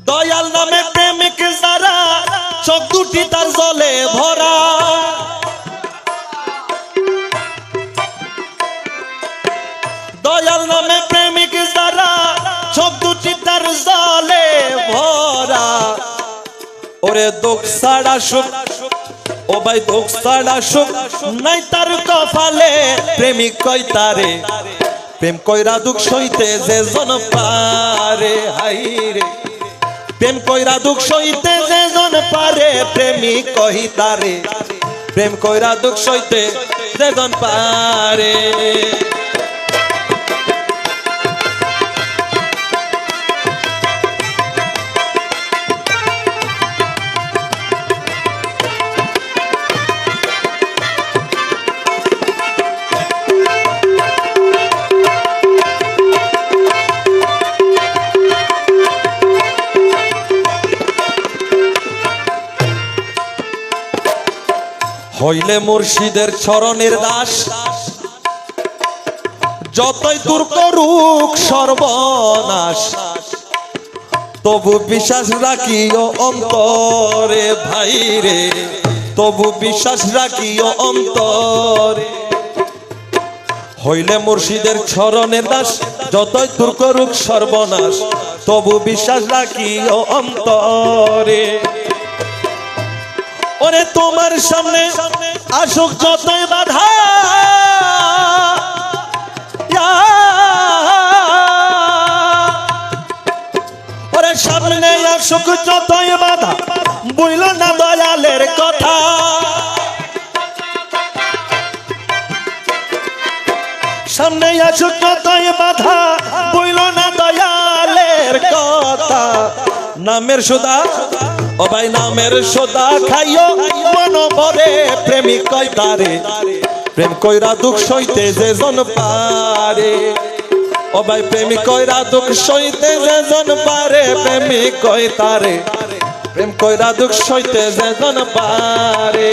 দয়াল নামে প্রেমিক যারা চোখ দুটি তার জলে ভরা দয়াল নামে প্রেমিক যারা চোখ দুটি তার জলে ভরা ওরে দুঃখ ছাড়া সুখ ও ভাই দুঃখ ছাড়া সুখ নাই তার কপালে প্রেমিক কই তারে প্রেম কইরা দুঃখ সইতে যে জন পারে হাই রে প্রেম কইরা দুঃখ সইতে যে জন পারে প্রেমিক কই তারে প্রেম কইরা দুঃখ সইতে যে জন পারে হইলে মুর্শিদের চরণের দাস যতই দূর করুক সর্বনাশ তবু বিশ্বাস রাখিও অন্তরে ভাই রে তবু বিশ্বাস রাখিও অন্তরে হইলে মুর্শিদের চরণের দাস যতই দূর করুক সর্বনাশ তবু বিশ্বাস রাখিও অন্তরে ওরে তোমার সামনে আসুক যতই বাধা ওরে সামনে আসুক যতই বাধা বুঝল না দয়ালের কথা সামনে আসুক যতই বাধা বুঝল না দয়ালের কথা নামের সুদা ও ভাই নামের সোদা খাইও মন ভরে প্রেমিক কই তারে প্রেম কইরা দুঃখ সইতে যে জন পারে ও ভাই প্রেমিক কইরা দুঃখ সইতে যে জন পারে প্রেমিক কই তারে প্রেম কইরা দুঃখ সইতে যে জন পারে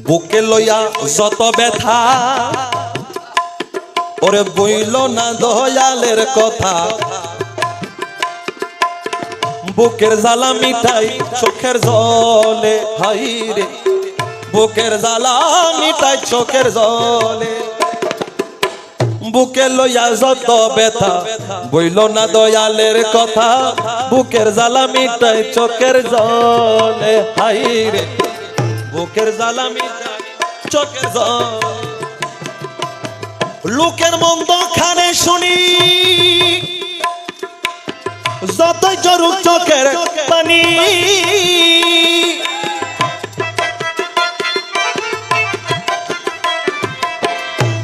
বুকে লইয়া যত ব্যথা ওরে বইল না দয়ালের কথা বুকের জ্বালা মিঠাই চোখের জলে হাই রে বুকের জ্বালা মিঠাই চোখের জলে বুকে লইয়া যত ব্যথা বইল না দয়ালের কথা বুকের জ্বালা মিঠাই চোখের জলে হাই রে বুকের জ্বালা মিঠাই চোখের জল লোকের মন্দ খানে শুনি যতই জরুক চোখের পানি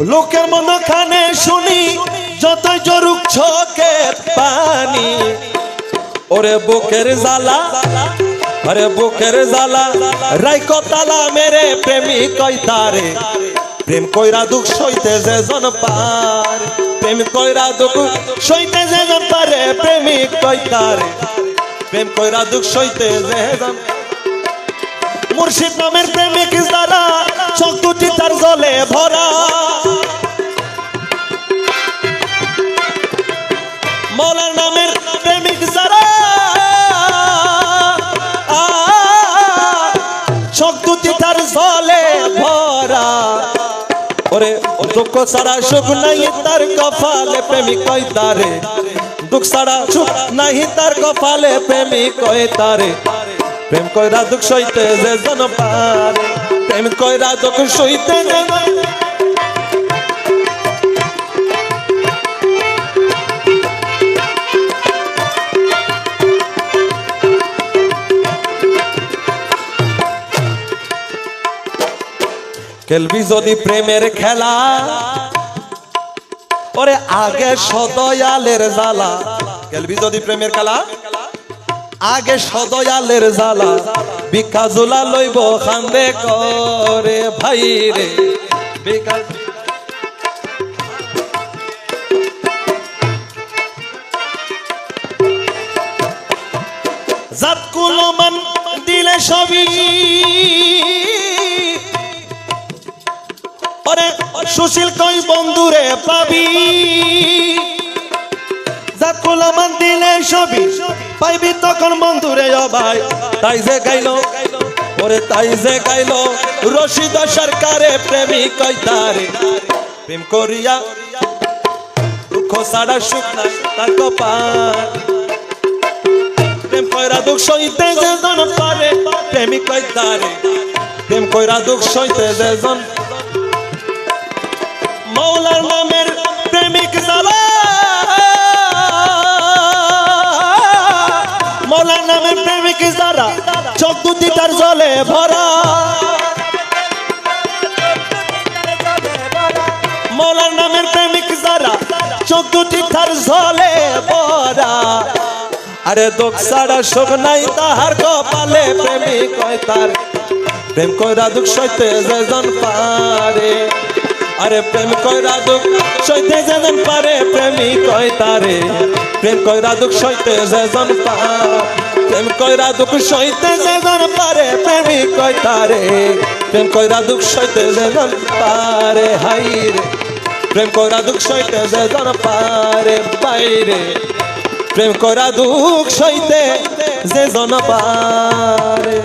লোকের মন্দ খানে শুনি যতই জরুক চোখের পানি ওরে বুকের জ্বালা अरे बुकेर जाला राइको ताला मेरे प्रेमी कोई तारे प्रेम कोईरा दुख सइते जे जन पार प्रेम कोईरा दुख सइते जे जन पारे प्रेमी कोई तारे प्रेम कोईरा दुख सइते जे जन मुर्शिद नामेर प्रेमिक जारा चोख दुटी तार जले भरा मौला नामेर प्रेमिक जारा তার জলে ভরা ওরে দুঃখ ছাড়া সুখ নাই তার কপালে প্রেমিক কই তারে দুঃখ ছাড়া সুখ নাই তার কপালে প্রেমিক কই তারে প্রেম কইরা দুঃখ সইতে যে জন পারে প্রেম কইরা দুঃখ সইতে খেলবি যদি প্রেমের খেলা ওরে আগে সদয়ালের জ্বালা খেলবি যদি প্রেমের খেলা आगे सदयालेर जाला बिका जुला लइब खान्दे करे भाई रे बिका সবই ওরে সুশীল কই বন্ধুরে পাবি জাত কুলামান দিলে সবই পাইবি তখন বন্ধুরে ও ভাই তাই যে গাইলো ওরে তাই যে গাইলো রশিদ সরকারে প্রেমিক কইতারে প্রেম করিয়া দুঃখ সারা সুখ নাই তার কপাল প্রেম কইরা দুঃখ সইতে যে জন পারে প্রেমিক কইতারে প্রেম কইরা দুঃখ সইতে যে জন মৌলার নামের প্রেমিক জালা মৌলার নামের প্রেমিক যারা চোখ দুটি তার জলে ভরা মৌলার নামের প্রেমিক যারা চোখ দুটি তার জলে ভরা আরে দুঃখ সারা সুখ নাই তাহার কপালে প্রেমিক হয় তার প্রেম কইরা দুঃখ সইতে যে জন পারে আরে প্রেম কইরা দুঃখ সইতে যে জন পারে প্রেমিক হয় তারে প্রেম কইরা দুঃখ সইতে যে জন পারে প্রেম কইরা দুঃখ সইতে যে জন পারে প্রেমিক হয় তারে প্রেম কইরা দুঃখ সইতে যে জন পারে হাই রে প্রেম কইরা দুঃখ সইতে যে জন পারে বাইরে প্রেম কইরা দুঃখ সইতে যে জন পারে